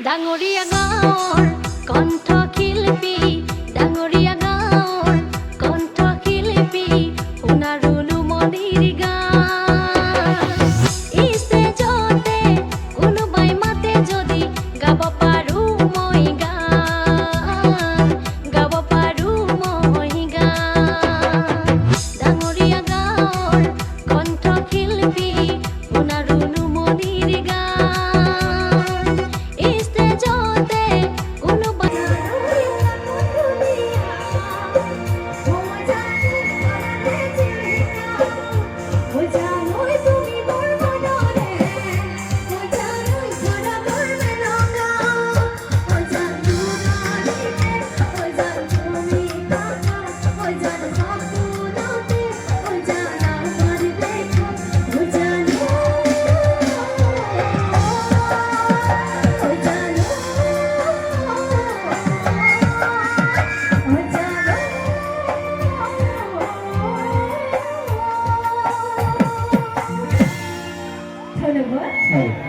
ডাঙৰীয়া গাঁৱৰ কণ্ঠশিল্পী ডাঙৰীয়া গাঁৱৰ কণ্ঠশিল্পী সোণাৰুলো মনিৰ গান ষ্টেজতে কোনোবাই মাতে যদি গাব পাৰো মই গান গাব পাৰো মই গান ডাঙৰীয়া গাঁৱৰ কণ্ঠশিল্পী সোণাৰুলো মনিৰ গান ধন্যবাদ।